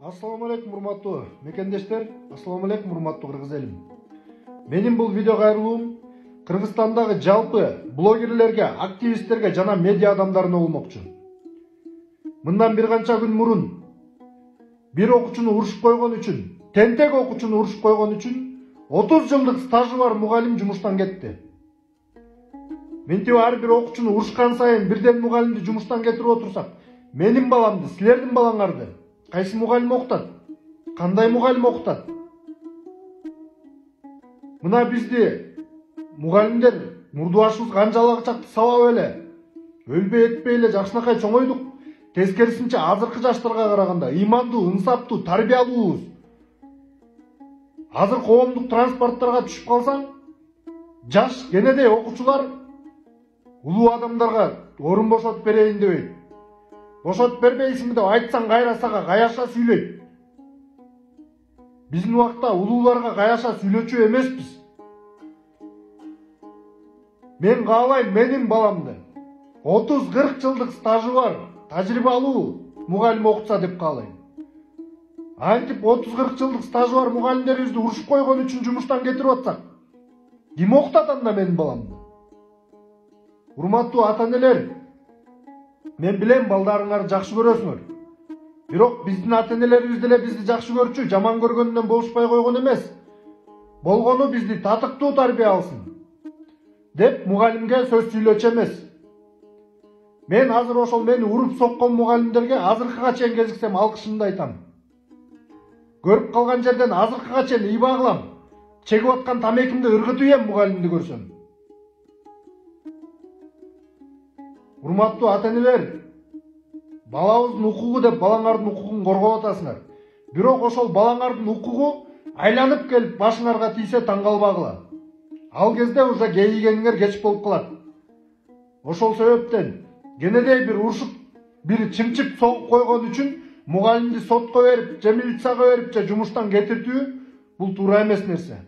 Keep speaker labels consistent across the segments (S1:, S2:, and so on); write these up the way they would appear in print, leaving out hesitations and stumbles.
S1: Assalamu алейкум урматтуу мекендештер, assalamu алейкум урматтуу кыргыз элим. Менин бул видео кайрылуум Кыргызстандагы жалпы блогерлерге, активисттерге жана медиа адамдарына болмокчу. Мындан бир канча күн мурун бир окуучуну урушуп койгон үчүн, тентек окуучуну урушуп койгон үчүн 30 жылдык стажы бар мугалим жумуштан кетти. Мынтип ар бир окуучуну урушкан сайын бирден мугалимди жумуштан кетирип отурсак, менин баламды, силердин балаңарды кайсы мугалим окутат? Кандай мугалим окутат? Мына бизди мугалимдер мурдубашыбыз канчалык чакты сабап эле, өлбөй этпей эле жакшынакай чоңойдук. Тескерисинче азыркы жаштарга караганда ыймандуу, ынсаптуу, тарбиялуубуз. Азыр коомдук транспорттарга түшүп калсаң, жаш кенедей окуучулар улуу адамдарга орун бошотуп берейин дебейт. Бошотуп бербейсиңби деп айтсаң кайра сага каяша сүйлөйт. Биздин убакта улууларга каяша сүйлөчү эмеспиз. Мен каалайм менин баламды 30-40 жылдык стажы бар, тажрыйбалуу мугалим окутса деп каалайм. Антип 30-40 жылдык стажы бар мугалимдерибизди урушуп койгон үчүн жумуштан кетирип атсак, ким окутат анда менин баламды? Урматтуу ата-энелер, мен билем балдарыңарды жакшы көрөсүңөр. Бирок биздин ата-энелерибиз деле бизди жакшы көрчү, жаман көргөндөн болушпай койгон эмес. Болгону бизди татыктуу тарбия алсын деп мугалимге сөз сүйлөчү эмес. Мен азыр ошол мени уруп соккон мугалимдерге азыркыга чейин кезиксем алкышымды айтам. Көрүп калган жерден азыркыга чейин ыйба кылам. Чегип аткан тамекимди ыргытып ийем мугалимди көрсөм. Урматтуу ата-энелер, балабыздын укугу деп балаңардын укугун коргоп атасыңар. Бирок ошол балаңардын укугу айланып келип башыңарга тийсе таң калбагыла. Ал кезде уже кейигениңер кеч болуп калат. Ошол себептен кенедей бир урушуп, бир чымчып согуп койгон үчүн мугалимди сотко берип, же милицияга берип, же жумуштан кетиртүү бул туура эмес нерсе.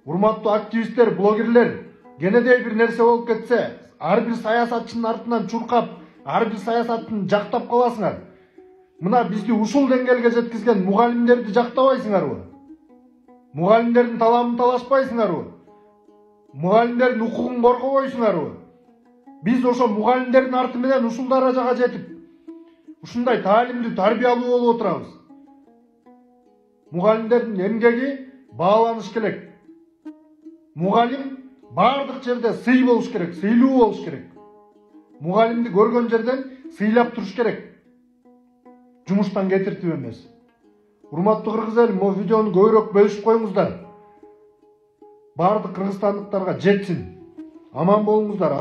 S1: Урматтуу активисттер, блогерлер, кенедей бир нерсе болуп кетсе, ар бир саясатчынын артынан чуркап, ар бир саясатчыны жактап каласыңар. Мына бизди ушул деңгээлге жеткизген мугалимдерди жактабайсыңарбы? Мугалимдердин таламын талашпайсыңарбы? Мугалимдердин укугун коргобойсуңарбы? Биз ошо мугалимдердин арты менен ушул даражага жетип, ушундай таалимдүү, тарбиялуу болуп отурабыз. Мугалимдердин эмгеги бааланыш керек. Мугалим бардык жерде сый болуш керек, сыйлуу болуш керек. Мугалимди көргөн жерден сыйлап туруш керек. Жумуштан кетиртип эмес. Урматтуу кыргыз элим, могу видеону көбүрөөк бөлүшүп коюңуздар. Бардык кыргызстандыктарга жетсин. Аман болуңуздар.